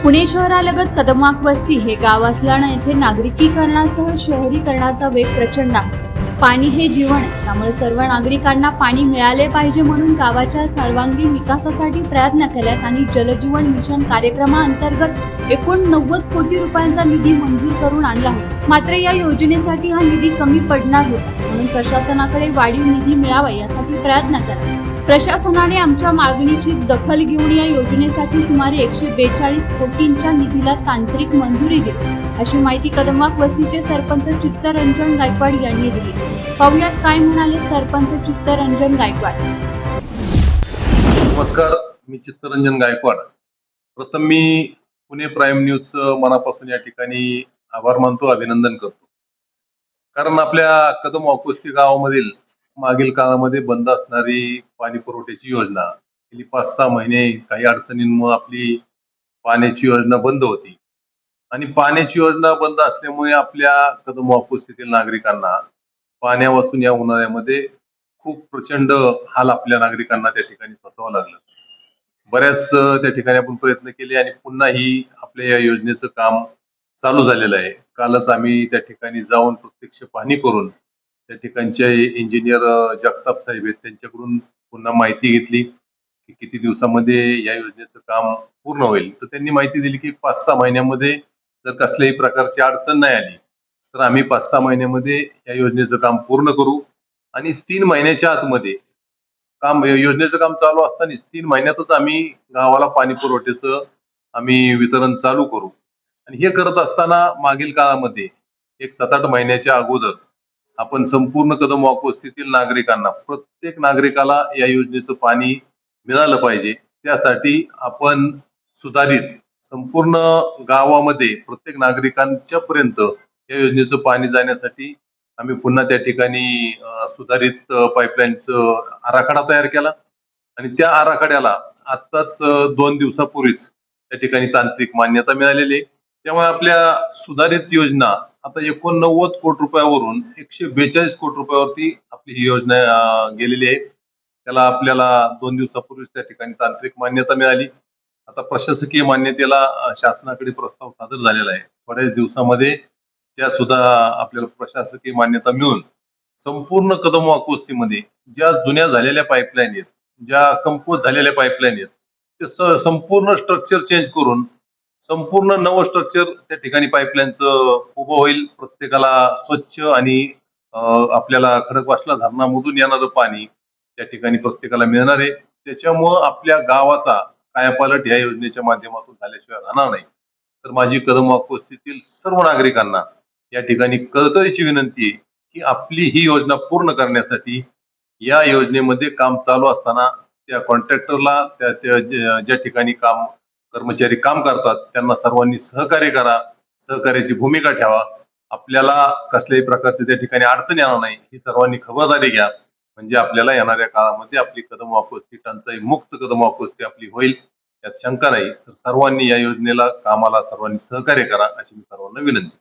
पुणे शहरालगत कदमाक वस्ती हे गाव असल्यानं येथे नागरिकीकरणासह शहरीकरणाचा वेग प्रचंड आहे. पाणी हे जीवन आहे, त्यामुळे सर्व नागरिकांना पाणी मिळाले पाहिजे म्हणून गावाच्या सर्वांगीण विकासासाठी प्रयत्न केल्यात आणि जलजीवन मिशन कार्यक्रमाअंतर्गत एकूण 90 कोटी रुपयांचा निधी मंजूर करून आणला होता. मात्र या योजनेसाठी हा निधी कमी पडणार होता, म्हणून प्रशासनाकडे वाढीव निधी मिळावा यासाठी प्रयत्न केला. प्रशासनाने आमच्या मागणीची दखल घेऊन या योजनेसाठी सुमारे 142 कोटींच्या निधीला तांत्रिक मंजुरी दिली, अशी माहिती कदमाक वस्तीचे सरपंच चित्तरंजन गायकवाड यांनी दिली. पाहुयात काय म्हणाले सरपंच चित्तरंजन गायकवाड. नमस्कार, मी चित्तरंजन गायकवाड. प्रथम मी पुणे प्राईम न्यूजचं मनापासून या ठिकाणी आभार मानतो, अभिनंदन करतो. कारण आपल्या कदमाक वस्ती गावामधील मागील काळामध्ये बंद असणारी पाणी पुरवठ्याची योजना गेली 5-6 महिने काही अडचणींमुळे आपली पाण्याची योजना बंद होती आणि पाण्याची योजना बंद असल्यामुळे आपल्या कदमाक वस्तीतील नागरिकांना पाण्यावाचून या उन्हाळ्यामध्ये खूप प्रचंड हाल आपल्या नागरिकांना त्या ठिकाणी सोसावं लागलं. बऱ्याच त्या ठिकाणी आपण प्रयत्न केले आणि पुन्हा ही आपल्या या योजनेचं काम चालू झालेलं आहे. कालच आम्ही त्या ठिकाणी जाऊन प्रत्यक्ष पाहणी करून त्या ठिकाणचे इंजिनियर जगताप साहेब आहेत त्यांच्याकडून पुन्हा माहिती घेतली की किती दिवसामध्ये या योजनेचं काम पूर्ण होईल. तर त्यांनी माहिती दिली की 5-6 महिन्यामध्ये जर कसल्याही प्रकारची अडचण नाही आली तर आम्ही 5-6 महिन्यामध्ये या योजनेचं काम पूर्ण करू आणि 3 महिन्याच्या आतमध्ये योजनेचं काम चालू असताना 3 महिन्यातच आम्ही गावाला पाणी पुरवठ्याचं आम्ही वितरण चालू करू. आणि हे करत असताना मागील काळामध्ये एक 7-8 महिन्याच्या अगोदर आपण संपूर्ण कदमाक वस्तीतील नागरिकांना प्रत्येक नागरिकाला या योजनेचं पाणी मिळालं पाहिजे, त्यासाठी आपण सुधारित संपूर्ण गावामध्ये प्रत्येक नागरिकांच्या पर्यंत या योजनेचं पाणी जाण्यासाठी आम्ही पुन्हा त्या ठिकाणी सुधारित पाईपलाईनचं आराखडा तयार केला आणि त्या आराखड्याला आत्ताच 2 दिवसापूर्वीच त्या ठिकाणी तांत्रिक मान्यता मिळालेली आहे. त्यामुळे आपल्या सुधारित योजना आता 89 कोटी रुपयावरून 142 कोटी रुपयावरती आपली ही योजना गेलेली आहे. त्याला आपल्याला 2 दिवसापूर्वीच त्या ठिकाणी तांत्रिक मान्यता मिळाली. आता प्रशासकीय मान्यतेला शासनाकडे प्रस्ताव सादर झालेला आहे. थोड्याच दिवसामध्ये त्या सुद्धा आपल्याला प्रशासकीय मान्यता मिळून संपूर्ण कदमाक वस्तीमध्ये ज्या जुन्या झालेल्या पाईपलाईन आहेत, ज्या कमकुवत झालेल्या पाईपलाईन आहेत, ते संपूर्ण स्ट्रक्चर चेंज करून संपूर्ण नवं स्ट्रक्चर त्या ठिकाणी पाईपलाईनचं उभं होईल. प्रत्येकाला स्वच्छ आणि आपल्याला खडकवासला धरणामधून येणारं पाणी त्या ठिकाणी प्रत्येकाला मिळणार आहे. त्याच्यामुळं आपल्या गावाचा कायापालट या योजनेच्या माध्यमातून झाल्याशिवाय राहणार नाही. तर माझी कदमाक वस्तीतील सर्व नागरिकांना या ठिकाणी कळकळीची विनंती आहे की आपली ही योजना पूर्ण करण्यासाठी या योजनेमध्ये काम चालू असताना त्या कॉन्ट्रॅक्टरला ज्या ठिकाणी कर्मचारी काम करतात त्यांना सर्वांनी सहकार्य करा, सहकार्याची भूमिका ठेवा. आपल्याला कसल्याही प्रकारचे त्या ठिकाणी अडचण येणार नाही ही सर्वांनी खबरदारी घ्या, म्हणजे आपल्याला येणाऱ्या काळामध्ये आपली कदमाक वस्ती टंचाई मुक्त कदमाक वस्ती आपली होईल यात शंका नाही. तर सर्वांनी या योजनेला कामाला सर्वांनी सहकार्य करा अशी मी सर्वांना विनंती.